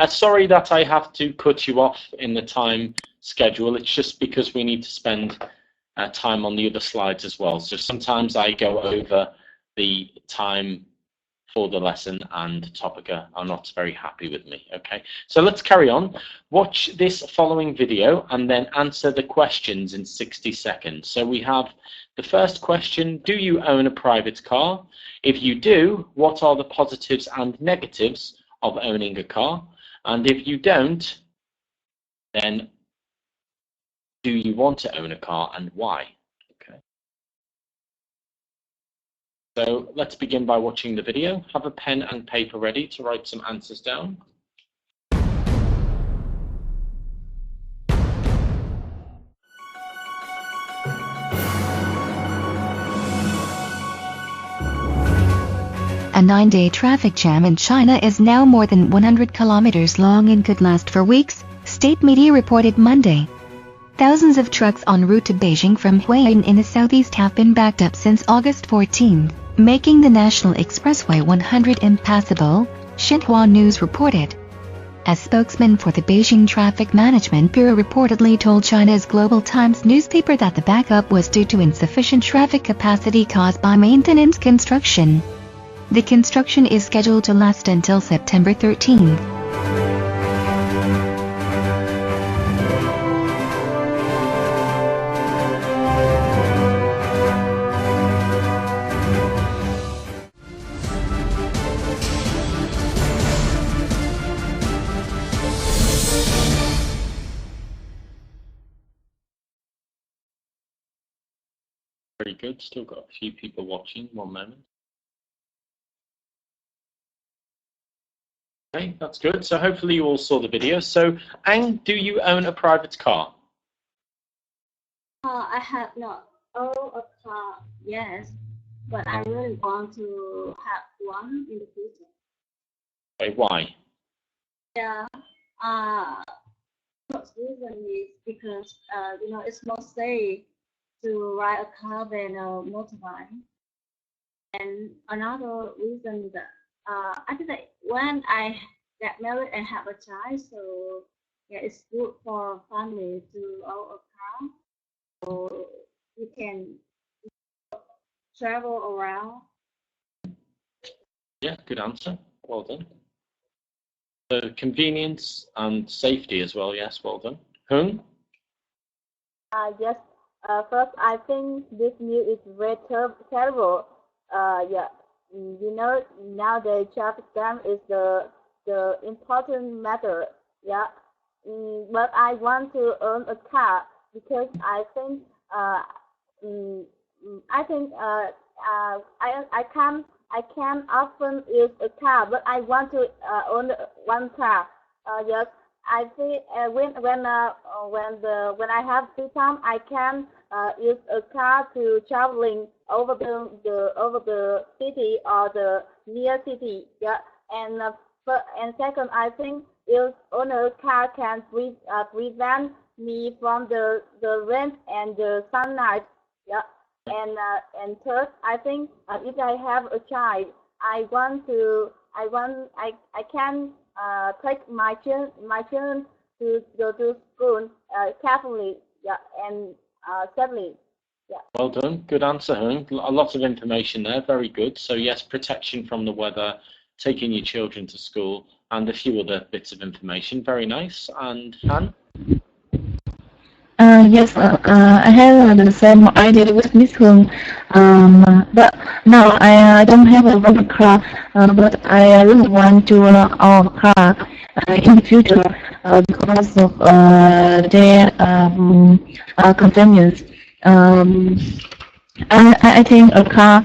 Sorry that I have to cut you off in the time schedule. It's just because we need to spend time on the other slides as well. So sometimes I go over the time for the lesson and Topica are not very happy with me. Okay, so let's carry on. Watch this following video and then answer the questions in 60 seconds. So we have the first question: do you own a private car? If you do, what are the positives and negatives of owning a car? And if you don't, then do you want to own a car and why? Okay. So let's begin by watching the video. Have a pen and paper ready to write some answers down. A 9-day traffic jam in China is now more than 100 kilometers long and could last for weeks, state media reported Monday. Thousands of trucks en route to Beijing from Huaiyin in the southeast have been backed up since August 14, making the National Expressway 100 impassable, Xinhua News reported. A spokesman for the Beijing Traffic Management Bureau reportedly told China's Global Times newspaper that the backup was due to insufficient traffic capacity caused by maintenance construction. The construction is scheduled to last until September 13. Very good. Still got a few people watching. One moment. Okay, that's good. So hopefully you all saw the video. So, Ang, do you own a private car? I have not owned a car, yes, but I really want to have one in the future. Okay, why? Yeah, first reason is because it's more safe to ride a car than a motorbike, and another reason that I think that when I get married and have a child, so yeah, it's good for family to own a car, so you can travel around. Yeah, good answer. Well done. So convenience and safety as well. Yes, well done. Hung? Yes. First, I think this news is very terrible. Yeah. Nowadays traffic jam is the important matter. Yeah, but I want to own a car because I think I can often use a car, but I want to own one car. Yes, I think when I have free time, I can use a car to traveling over the city or the near city. Yeah, and second, I think if owner car can prevent me from the rain and the sunlight. Yeah, and third, I think if I have a child, I can take my children to go to school carefully. Yeah, and safely. Yeah. Well done. Good answer, Hung. A lot of information there. Very good. So yes, protection from the weather, taking your children to school, and a few other bits of information. Very nice. And Han? Yes, I have the same idea with Miss Hung, but now I don't have a rubber car, but I really want to own a car in the future because of their convenience. I think a car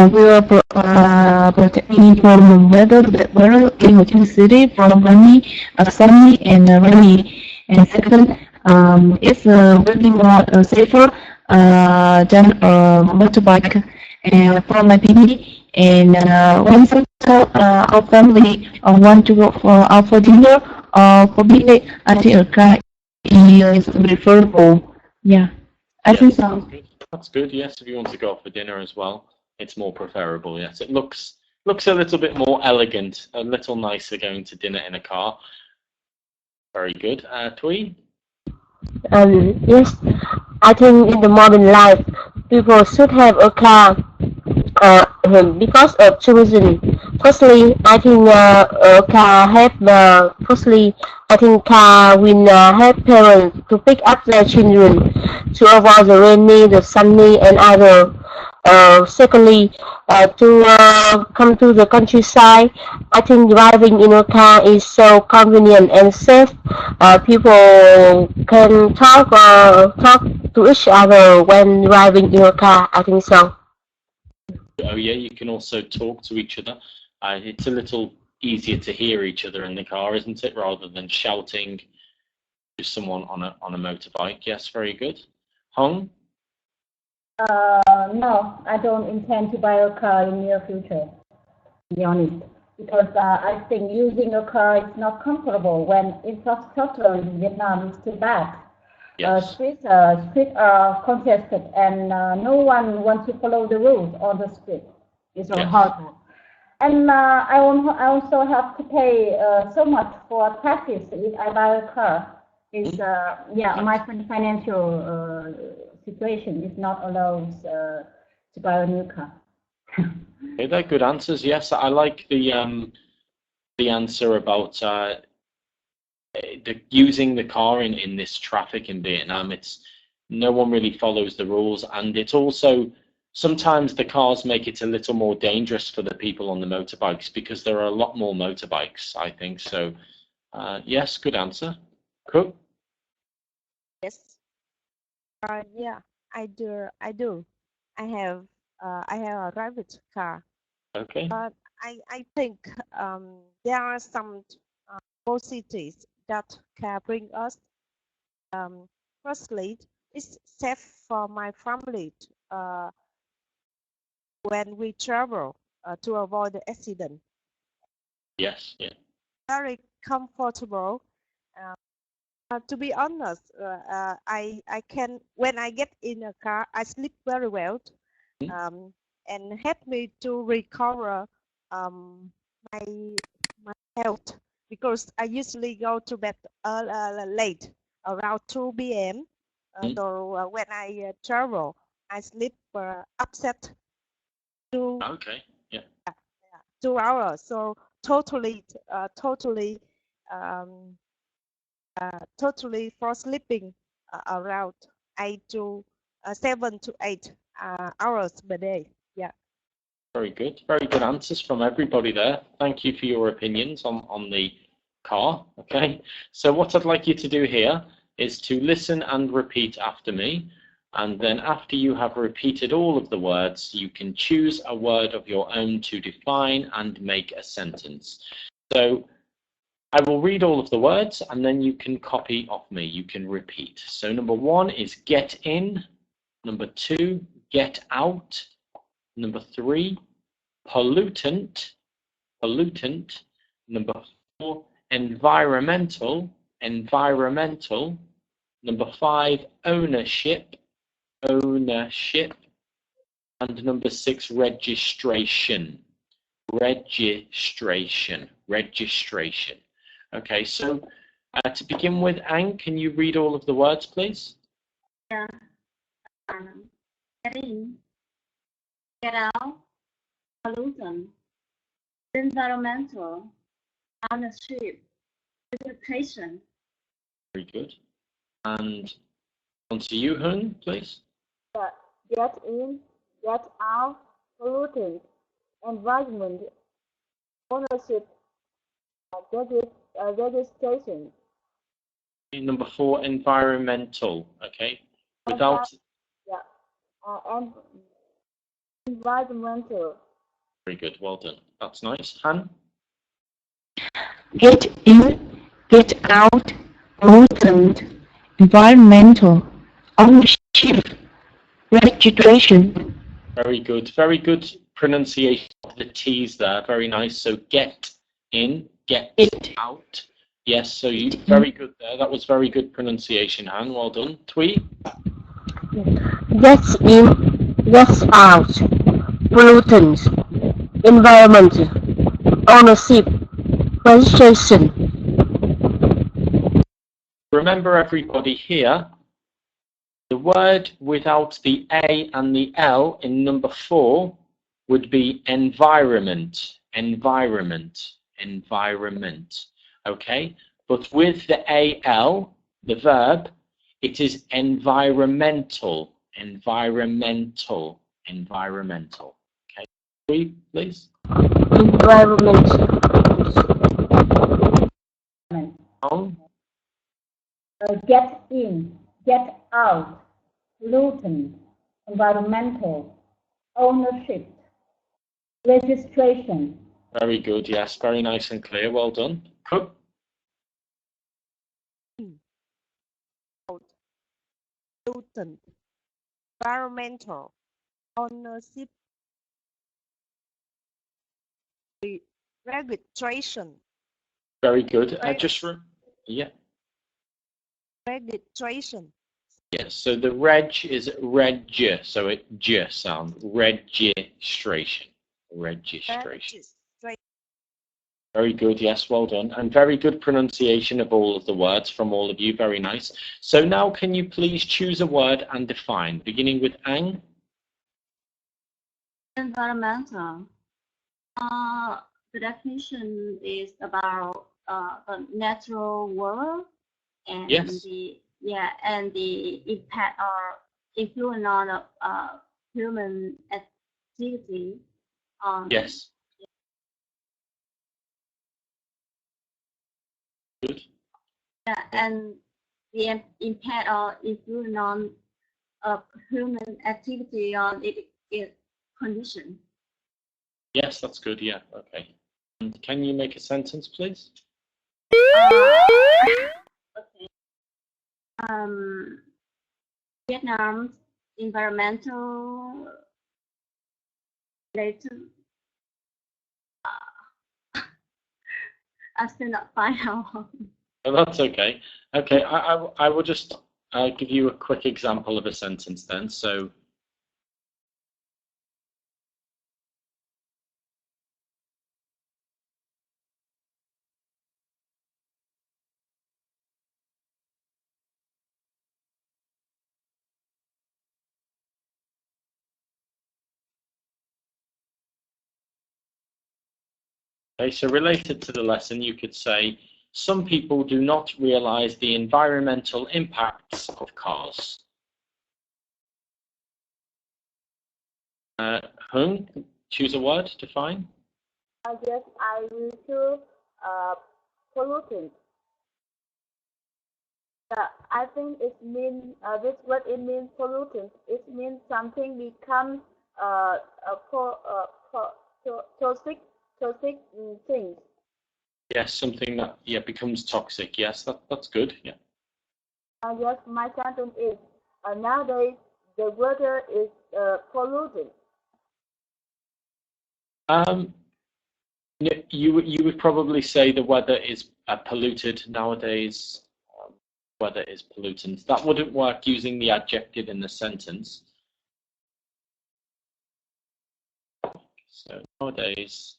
will protect me from the weather in the city, from rainy, sunny, and rainy. And second, it's really more safer than a motorbike for my baby. And when our family want to go out for dinner or for picnic, I think a car is preferable. Yeah, I think so. That's good. Yes, if you want to go out for dinner as well, it's more preferable. Yes, it looks looks a little bit more elegant, a little nicer going to dinner in a car. Very good. Tui? Yes, I think in the modern life, people should have a car because of two reasons. Firstly, I think a car have firstly, I think car will help parents to pick up their children to avoid the rainy, the sunny, and other. Secondly, to come to the countryside, I think driving in a car is so convenient and safe. People can talk to each other when driving in a car. I think so. Oh yeah, you can also talk to each other. It's a little easier to hear each other in the car, isn't it, rather than shouting to someone on a motorbike? Yes, very good. Hong? No, I don't intend to buy a car in near future, to be honest, because I think using a car is not comfortable when infrastructure in Vietnam is too bad. Yes. Streets are congested and no one wants to follow the rules on the street. It's so hard. And I also have to pay so much for taxes if I buy a car. It's my financial situation is not allows to buy a new car. Okay, they're good answers. Yes, I like the answer about using the car in this traffic in Vietnam. It's no one really follows the rules, and it's also sometimes the cars make it a little more dangerous for the people on the motorbikes because there are a lot more motorbikes, I think. So yes, good answer. Cool. Yes. Yeah, I do. I have a private car. Okay. But I think there are some positives that can bring us. Firstly, it's safe for my family when we travel to avoid the accident. Yes. Yeah. Very comfortable. To be honest, I can when I get in a car, I sleep very well, and help me to recover my health because I usually go to bed late, around 2 p.m. So when I travel, I sleep upset 2 Okay. Yeah. 2 hours. So totally for sleeping around 7 to 8 hours per day. Yeah. Very good. Very good answers from everybody there. Thank you for your opinions on the car. Okay. So what I'd like you to do here is to listen and repeat after me. And then after you have repeated all of the words, you can choose a word of your own to define and make a sentence. So I will read all of the words and then you can copy off me. You can repeat. So number 1 is get in. Number 2, get out. Number 3, pollutant. Number 4, environmental. Number 5, ownership. And number 6, registration. Okay, so to begin with, Ang, can you read all of the words, please? Yeah. Get in, get out, pollutant, environmental, ownership, education. Very good. And on to you, Hung, please. Get in, get out, pollutant, environment, ownership, registration. Number 4, environmental. Okay. Without. And environmental. Very good. Well done. That's nice. Han? Get in, get out, pollutant, environmental, ownership, registration. Very good. Very good pronunciation of the T's there. Very nice. So get in, get out. Yes, so you very good there. That was very good pronunciation, Han. Well done. Twee? Get in, get out, pollutant, environment, ownership, registration. Remember, everybody here, the word without the A and the L in number 4 would be environment, environment, environment. Okay, but with the AL, the verb, it is environmental, environmental, environmental. Okay, please. Environment. Get in, get out, pollutant, environmental, ownership, registration. Very good, yes, very nice and clear, well done. Cook. Pollutant, environmental, ownership, registration. Very good. Yeah. Registration. Yes, so the reg is reg, so it j sound, registration, registration. Very good, yes, well done. And very good pronunciation of all of the words from all of you, very nice. So now can you please choose a word and define, beginning with Ang? Environmental. The definition is about the natural world and Yes. the impact or influence on human activity. Yes. Good. Yeah, and the impact or influence on human activity on its condition. Yes, that's good, yeah, okay. And can you make a sentence, please? Okay. Vietnam's environmental related. I still not find out. Oh, that's okay. Okay, I will just give you a quick example of a sentence then. So, okay, so related to the lesson, you could say, some people do not realize the environmental impacts of cars. Hung, choose a word, define. I guess I will choose pollutant. I think it means this what it means pollutant. It means something becomes toxic things. Yes, something that becomes toxic. Yes, that's good. Yeah. Yes, my sentence is nowadays the water is polluted. You would probably say the weather is polluted nowadays. Weather is pollutant. That wouldn't work using the adjective in the sentence. So nowadays.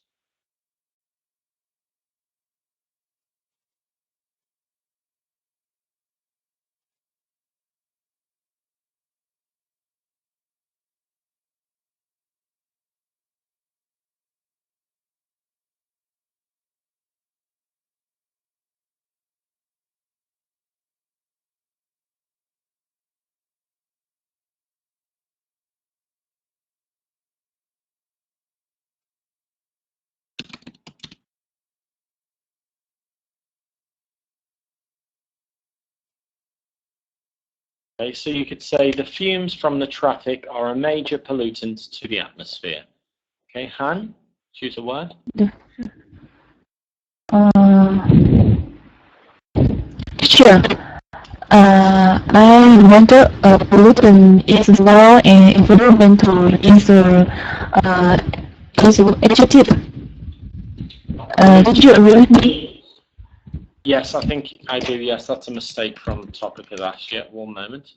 Okay, so you could say the fumes from the traffic are a major pollutant to the atmosphere. Okay, Han, choose a word. Sure. I wonder pollutant is now an environmental is adjective. Did you agree with me? Yes, I think I do. Yes, that's a mistake from topic of Ash. Yeah, 1 moment.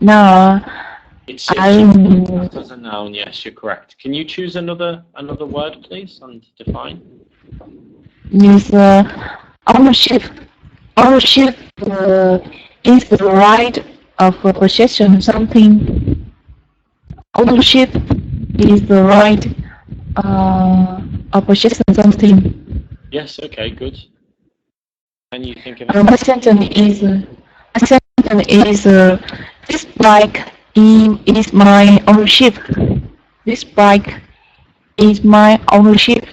Now, It's as a noun. Yes, you're correct. Can you choose another word, please, and define? Is ownership. Ownership is the right of possession of something. Ownership is the right of possession of something. Yes. Okay. Good. Can you think of My sentence is this bike is my ownership. This bike is my ownership.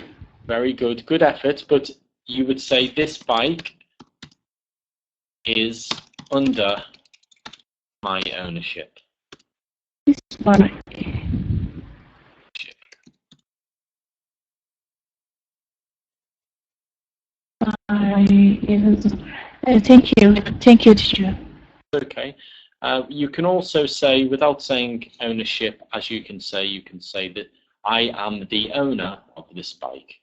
Very good. Good effort. But you would say this bike is under my ownership. This bike. Thank you, teacher. Okay. You can also say, without saying ownership, as you can say that I am the owner of this bike.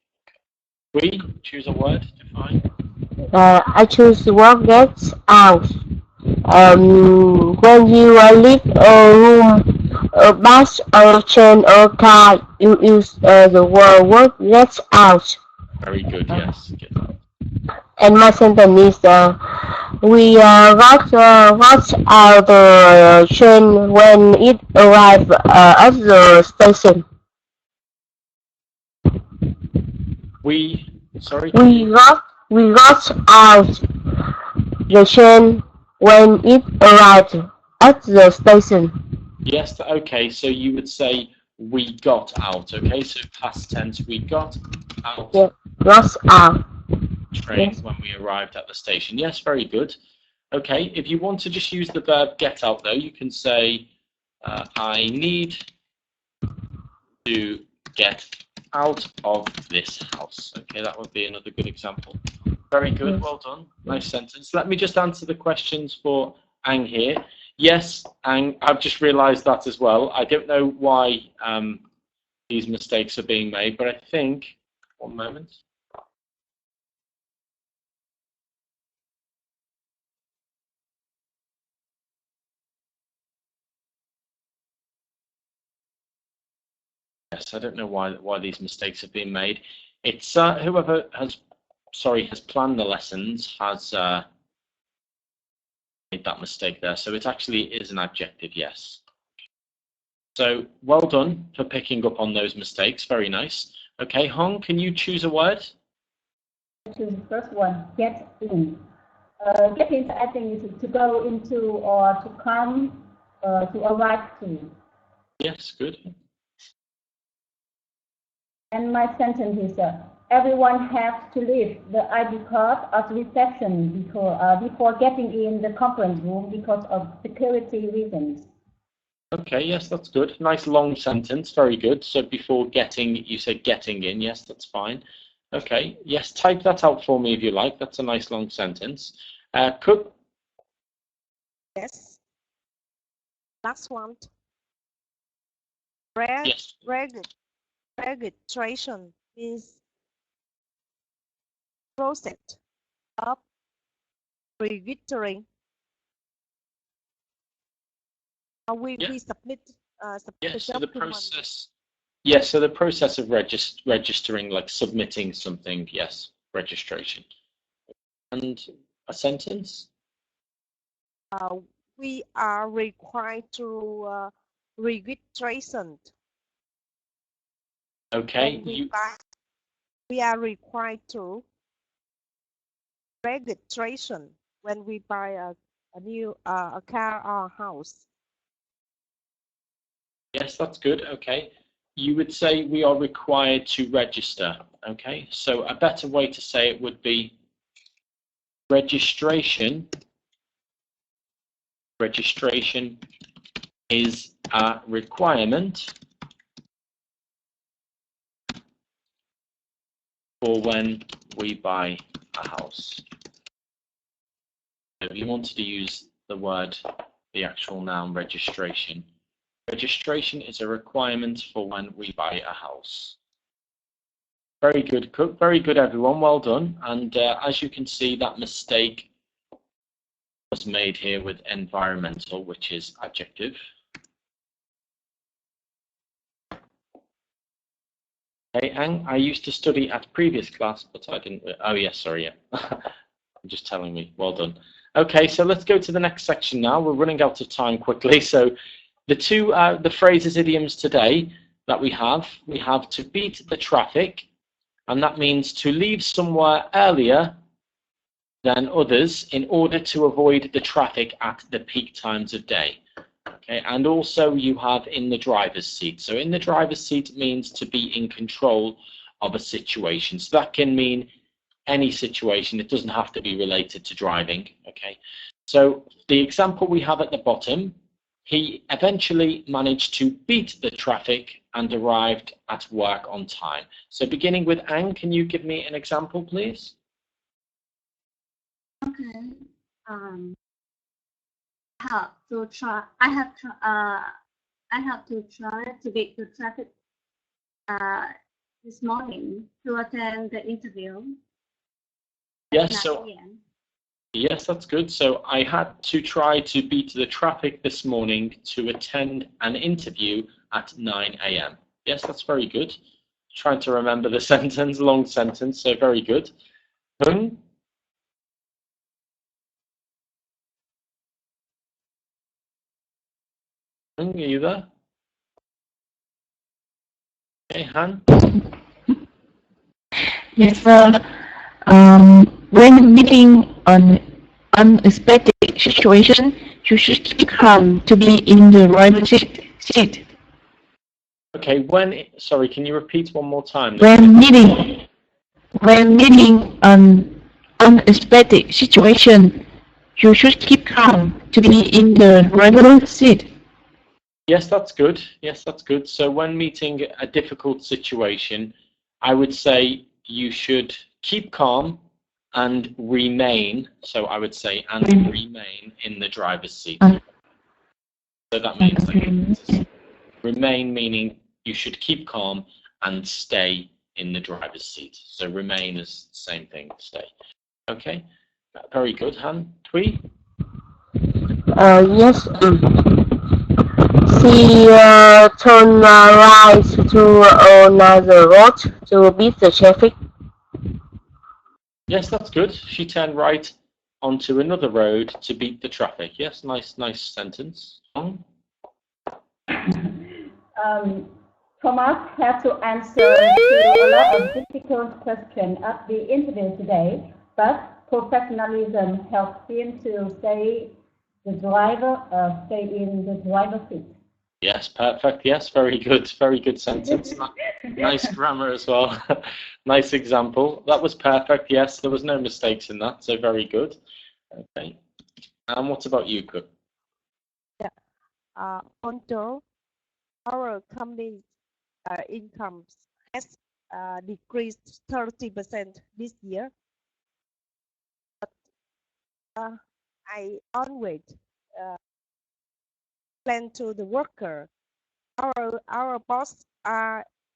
We choose a word, define. I choose the word gets out. When you leave a room, a bus, or a train, or a car, you use the word gets out. Very good. Yes. Get out. And my sentence is we got out the train when it arrived at the station. We got out the train when it arrived at the station. Yes. Okay. So you would say we got out. Okay. So past tense. We got out. Yeah. Got out. Train when we arrived at the station. Yes, very good. Okay, if you want to just use the verb get out, though, you can say, I need to get out of this house. Okay, that would be another good example. Very good, well done. Nice sentence. Let me just answer the questions for Ang here. Yes, Ang, I've just realised that as well. I don't know why these mistakes are being made, but I think, one moment. Yes, I don't know why these mistakes have been made. It's whoever has planned the lessons has made that mistake there. So it actually is an adjective, yes. So well done for picking up on those mistakes. Very nice. Okay, Hong, can you choose a word? Choose the first one. Get in. Get in, I think, is to go into or to come, to arrive to. Yes, good. And my sentence is, everyone has to leave the ID card at reception before getting in the conference room because of security reasons. Okay, yes, that's good. Nice long sentence, very good. So before getting, you said getting in. Yes, that's fine. Okay, yes, type that out for me if you like. That's a nice long sentence. Cook? Yes. Last one. Yes. Registration is process of registering. We submit yes, so the process. Yes, so the process of registering, like submitting something. Yes, registration. And a sentence. We are required to registration. Okay. We are required to registration when we buy a new a car or house. Yes, that's good. Okay. You would say we are required to register. Okay. So a better way to say it would be registration. Registration is a requirement for when we buy a house. If you wanted to use the word, the actual noun registration, registration is a requirement for when we buy a house. Very good, Cook. Very good, everyone. Well done. And as you can see, that mistake was made here with environmental, which is adjective. Okay, and I used to study at previous class, but I didn't. Oh, yes, sorry, yeah. I'm just telling me. Well done. Okay, so let's go to the next section now. We're running out of time quickly. So the phrases, idioms today that we have to beat the traffic, and that means to leave somewhere earlier than others in order to avoid the traffic at the peak times of day. Okay, and also you have in the driver's seat. So in the driver's seat means to be in control of a situation. So that can mean any situation. It doesn't have to be related to driving. Okay, so the example we have at the bottom, he eventually managed to beat the traffic and arrived at work on time. So beginning with Ang, can you give me an example, please? Okay. I have to try to beat the traffic this morning to attend the interview. Yes, so yes, that's good. So I had to try to beat the traffic this morning to attend an interview at 9 a.m. Yes, that's very good. Trying to remember the sentence, long sentence, so very good. Hung? Hung, are you there? Okay, Han? Yes, when meeting an unexpected situation, you should keep calm to be in the driver's seat. Okay, sorry, can you repeat one more time? When meeting an unexpected situation, you should keep calm to be in the driver's seat. Yes, that's good. Yes, that's good. So when meeting a difficult situation, I would say you should keep calm and remain. So I would say remain in the driver's seat. So that means remain meaning you should keep calm and stay in the driver's seat. So remain is the same thing, stay. Okay, very good. Han, Thuy? Yes. She turned right to another road to beat the traffic. Yes, that's good. She turned right onto another road to beat the traffic. Yes, nice sentence. Thomas had to answer to a lot of difficult questions at the interview today, but professionalism helped him to stay in the driver's seat. Yes, perfect. Yes, very good sentence. Nice grammar as well. Nice example. That was perfect. Yes, there was no mistakes in that, so very good. Okay. And what about you, Cook? Yeah. Although our company's income has decreased 30% this year, but I always plan to the worker. Our boss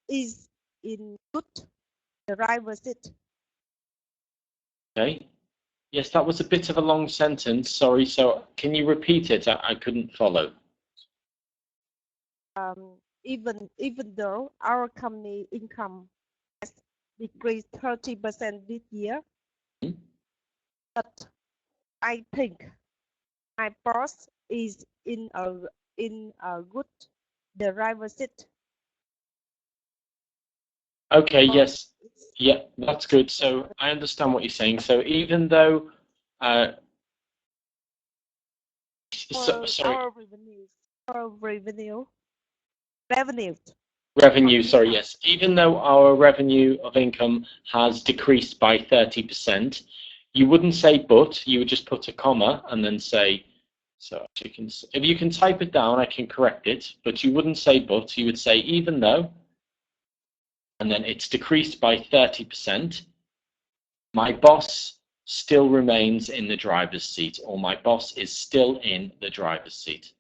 is in good driver's seat. Okay. Yes, that was a bit of a long sentence. Sorry. So can you repeat it? I couldn't follow. Even though our company income has decreased 30% this year, but I think my boss is in a good driver's seat. Okay, yes. Yeah, that's good. So I understand what you're saying. So even though sorry. Revenue, sorry, yes. Even though our revenue of income has decreased by 30%, you wouldn't say but, you would just put a comma and then say, so if you can type it down, I can correct it, but you wouldn't say but, you would say even though, and then it's decreased by 30%, my boss still remains in the driver's seat, or my boss is still in the driver's seat.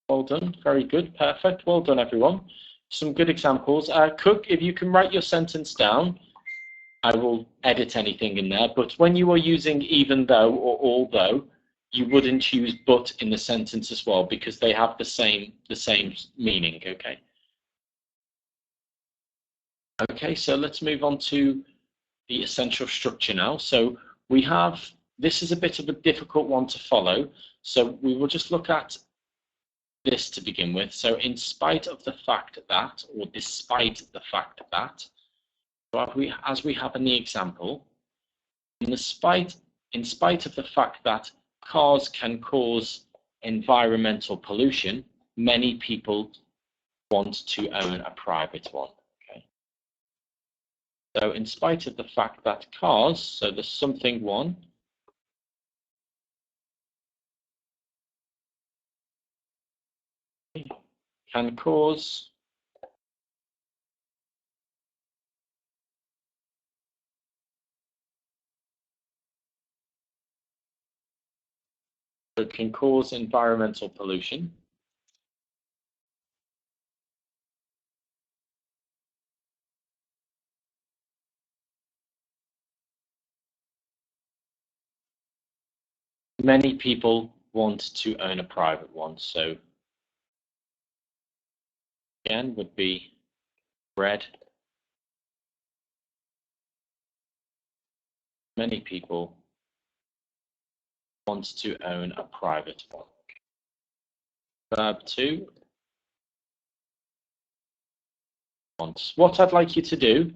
Well done, very good, perfect, well done everyone. Some good examples. Cook, if you can write your sentence down, I will edit anything in there, but when you are using even though or although, you wouldn't use but in the sentence as well because they have the same meaning, okay? Okay, so let's move on to the essential structure now. So we have, this is a bit of a difficult one to follow. So we will just look at this to begin with. So in spite of the fact that, or despite the fact that, so as we have in the example, in spite of the fact that cars can cause environmental pollution, many people want to own a private one. Okay. So in spite of the fact that cars, so there's something one, can cause environmental pollution. Many people want to own a private one. So again would be red. Many people want to own a private one. Verb 2. Wants. What I'd like you to do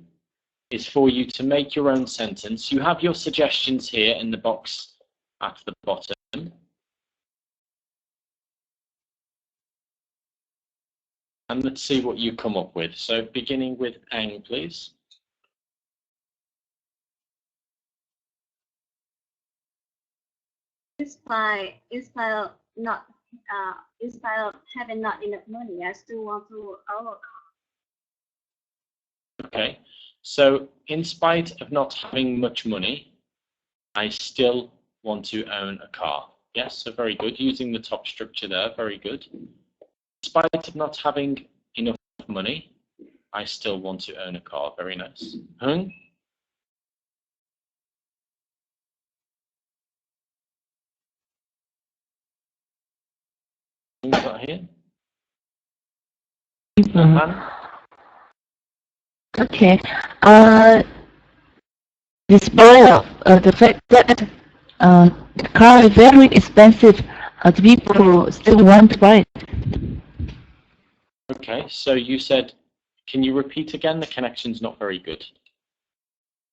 is for you to make your own sentence. You have your suggestions here in the box at the bottom. And let's see what you come up with. So beginning with Eng, please. Despite of having not enough money, I still want to own a car. Okay, so in spite of not having much money, I still want to own a car. Yes, so very good. Using the top structure there, very good. In spite of not having enough money, I still want to own a car. Very nice. Hung? Who's that here? Okay. Despite the fact that the car is very expensive, the people still want to buy it. Okay, so you said, can you repeat again? The connection's not very good.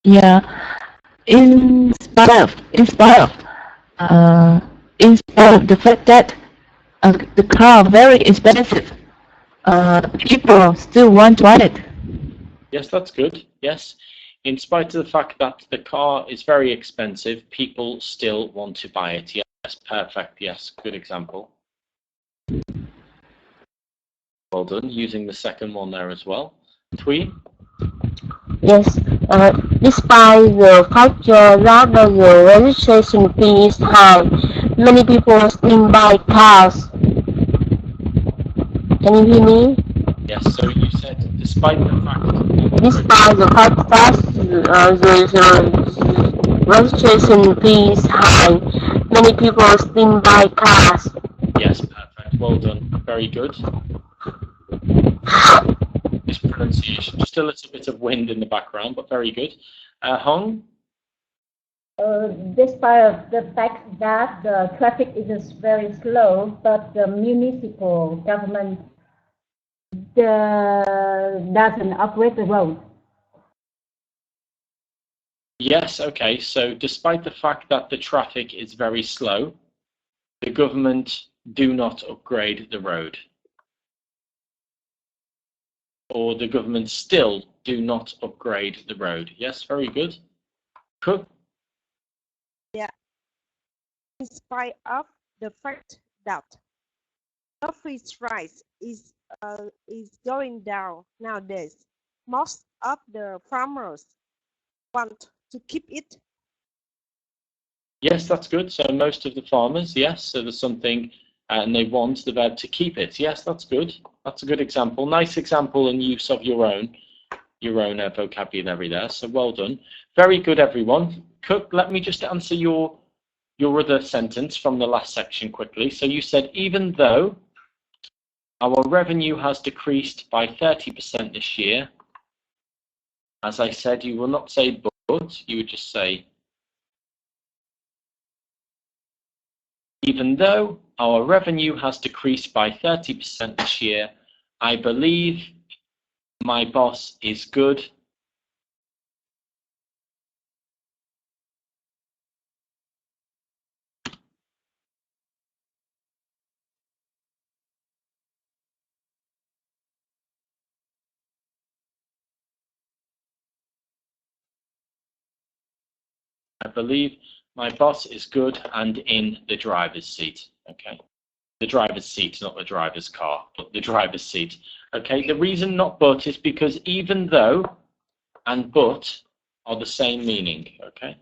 Yeah. In spite of the fact that the car is very expensive, people still want to buy it. Yes, that's good. Yes. In spite of the fact that the car is very expensive, people still want to buy it. Yes, perfect. Yes, good example. Well done. Using the second one there as well. Thuy? Yes, despite the fact that the registration fee is high, many people still buy cars. Can you hear me? Yes, so you said despite the fact that the registration fee is high, many people still buy cars. Yes, perfect. Well done. Very good. This pronunciation, just a little bit of wind in the background, but very good. Hong? Despite the fact that the traffic is very slow, but the municipal government doesn't operate the road. Yes, okay. So despite the fact that the traffic is very slow, the government do not upgrade the road. Or the government still do not upgrade the road. Yes, very good. Cool. Yeah. In spite of the fact that coffee price is going down nowadays, most of the farmers want to keep it. Yes, that's good. So most of the farmers, yes. So there's something, and they want the verb to keep it. Yes, that's good. That's a good example. Nice example and use of your own vocabulary there. So well done. Very good, everyone. Cook, let me just answer your other sentence from the last section quickly. So you said, even though our revenue has decreased by 30% this year, As I said, you will not say but, you would just say, even though our revenue has decreased by 30% this year, I believe my boss is good. I believe my boss is good and in the driver's seat. Okay. The driver's seat, not the driver's car, but the driver's seat. Okay. The reason not but is because even though and but are the same meaning. Okay.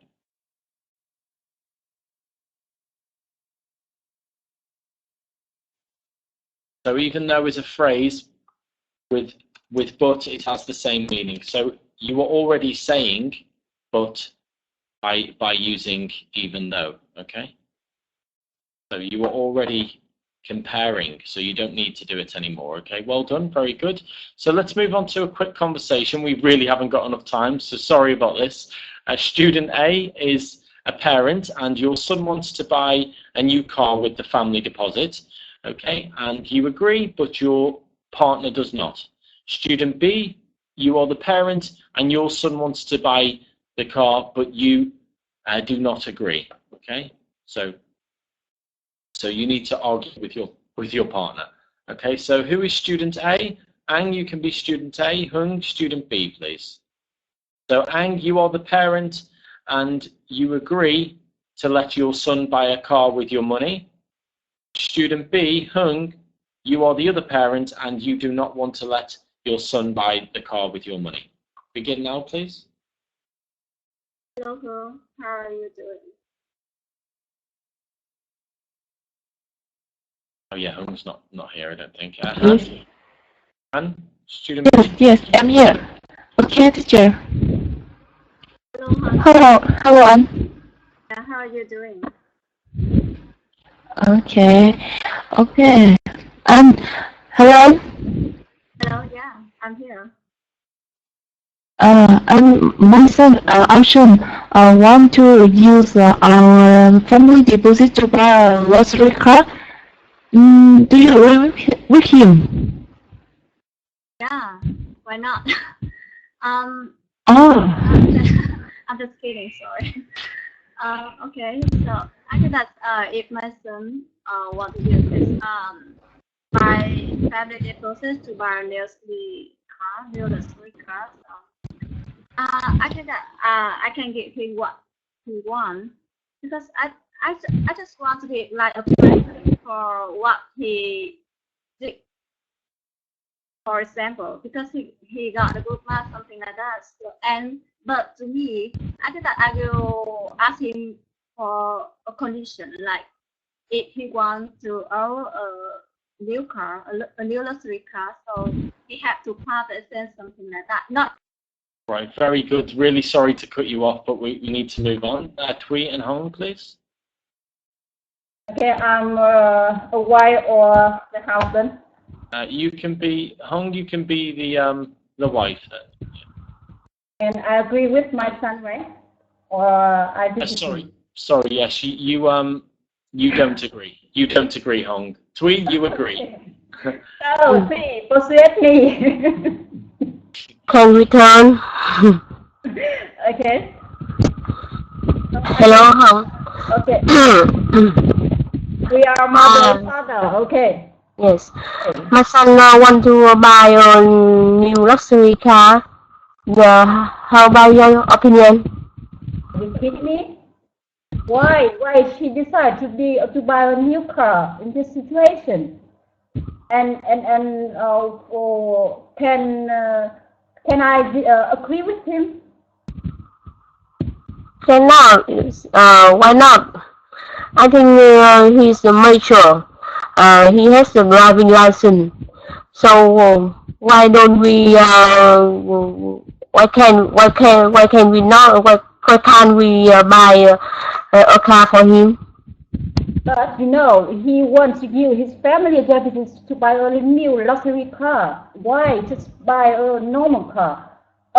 So even though is a phrase with but, it has the same meaning. So you are already saying but by using even though. Okay. So you are already comparing, so you don't need to do it anymore. Okay, well done, very good. So let's move on to a quick conversation. We really haven't got enough time, so sorry about this. Student A is a parent and your son wants to buy a new car with the family deposit. Okay, and you agree, but your partner does not. Student B, you are the parent and your son wants to buy the car, but you do not agree. Okay, so you need to argue with your partner. Okay, so who is student A? Ang, you can be student A. Hung, student B, please. So Ang, you are the parent and you agree to let your son buy a car with your money. Student B, Hung, you are the other parent and you do not want to let your son buy the car with your money. Begin now, please. Hello, Hung. How are you doing? Oh yeah, Hung's not here, I don't think. Yes. Han, student B. Yes, I'm here. Okay, teacher. Hello, Hung. Hello, Ann. How are you doing? Okay. Hello. Hello, yeah, I'm here. My son, Arshan, want to use our family deposit to buy a luxury car. Do you agree with him? Yeah, why not? Oh. I'm just kidding, sorry. Okay, so I think that if my son want to use this my family deposit to buy a new luxury car, so I think that I can give him what he wants because I just want to be like a present for what he did. For example, because he got a good mark, something like that. So, but to me, I think that I will ask him for a condition, like if he wants to own a new car, a new luxury car, so he have to part exchange, something like that. Not Right, very good. Really sorry to cut you off, but we need to move on. Thuy and Hong, please. Okay, I'm a wife or the husband. You can be Hong. You can be the wife. And I agree with my son, right? Or I disagree. Sorry. Yes, you don't agree. You don't agree, Hong. Thuy, you agree. Oh, see, persuade me. Can return. Okay. Hello, Hong. Okay. We are mother and father. Okay. Yes. My son now want to buy a new luxury car. How about your opinion? You kidding me? Why she decide to buy a new car in this situation? And can I agree with him? Cannot. Why not? I think he's mature. He has a driving license. So why don't we? Why can we not? Why can't we buy a car for him? But you know, he wants to give his family deposits to buy a new luxury car. Why just buy a normal car?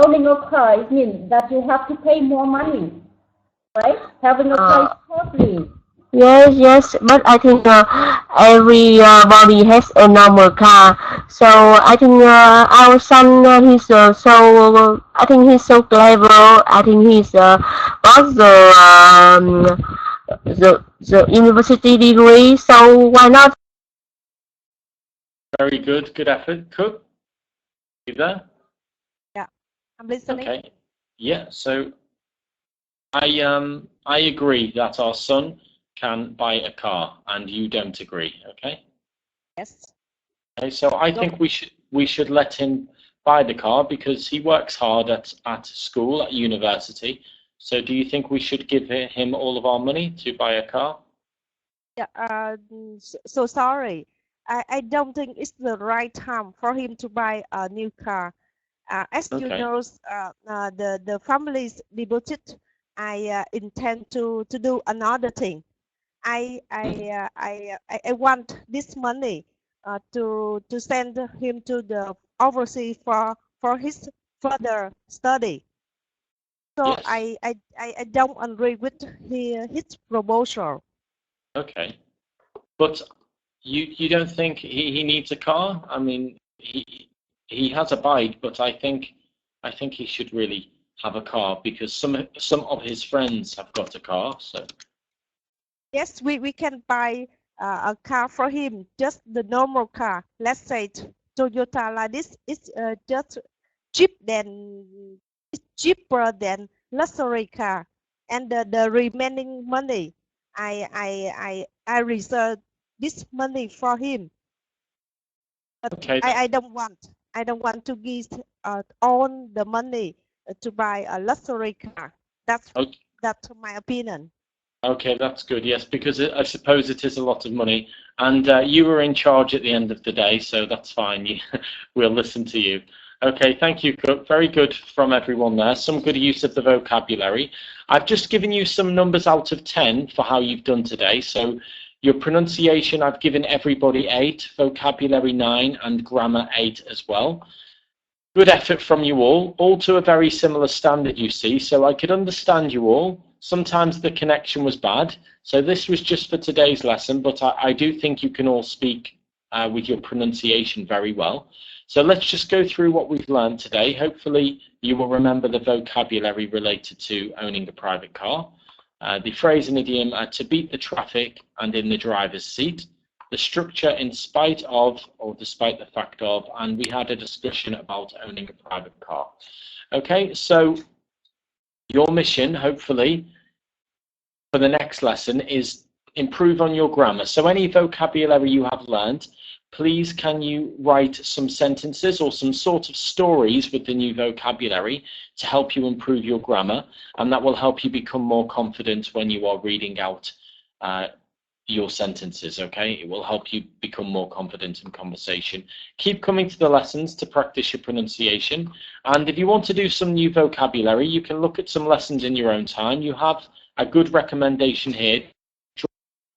owning a car, it means that you have to pay more money, right? Having a car is costly. Yes, but I think everybody has a normal car. So I think our son, I think he's so clever. I think he's got the university degree. So why not? Very good. Good effort. Cook, you there? Yeah, I'm listening. Okay. Yeah. So I agree that our son can buy a car, and you don't agree. Okay. Yes. Okay. So I think we should let him buy the car because he works hard at school, at university. So do you think we should give him all of our money to buy a car? Yeah. So sorry. I don't think it's the right time for him to buy a new car. As you Okay. know, the family's devoted. I intend to do another thing. I want this money to send him to the overseas for his further study. So Yes. I don't agree with his proposal. Okay. But you don't think he needs a car? I mean, he has a bike, but I think he should really have a car because some of his friends have got a car. So Yes, we can buy a car for him, just the normal car. Let's say Toyota like this is just it's cheaper than luxury car, and the remaining money, I reserve this money for him. But okay, I don't want to give all the money to buy a luxury car. okay, That's my opinion. okay, that's good. Yes, because I suppose it is a lot of money, and you were in charge at the end of the day, so that's fine. We'll listen to you. Okay, thank you, Cook. Very good from everyone there. Some good use of the vocabulary. I've just given you some numbers out of 10 for how you've done today. So your pronunciation, I've given everybody 8, vocabulary 9, and grammar 8 as well. Good effort from you all to a very similar standard, you see. So I could understand you all. Sometimes the connection was bad. So this was just for today's lesson, but I do think you can all speak with your pronunciation very well. So let's just go through what we've learned today. Hopefully you will remember the vocabulary related to owning a private car. The phrase and idiom to beat the traffic and in the driver's seat. The structure in spite of or despite the fact of, and we had a discussion about owning a private car. Okay, so your mission, hopefully, for the next lesson is improve on your grammar. So any vocabulary you have learned, please can you write some sentences or some sort of stories with the new vocabulary to help you improve your grammar, and that will help you become more confident when you are reading out your sentences. Okay, it will help you become more confident in conversation. Keep coming to the lessons to practice your pronunciation, and if you want to do some new vocabulary, you can look at some lessons in your own time. You have a good recommendation here,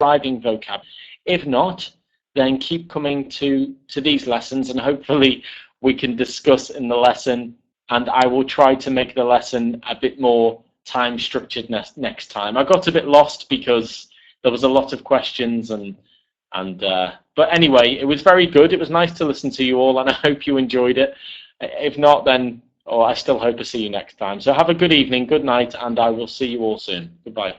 driving vocab. If not, then keep coming to these lessons, and hopefully we can discuss in the lesson, and I will try to make the lesson a bit more time structured next time. I got a bit lost because there was a lot of questions, but anyway, it was very good. It was nice to listen to you all, and I hope you enjoyed it. If not, then I still hope to see you next time. So have a good evening, good night, and I will see you all soon. Goodbye.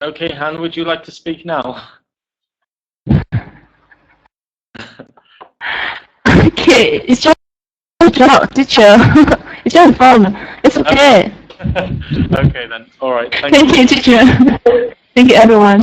Okay, Han, would you like to speak now? Okay, it's just a job, teacher. It's just fun. It's okay. Okay then. All right. Thank you, teacher. Thank you, everyone.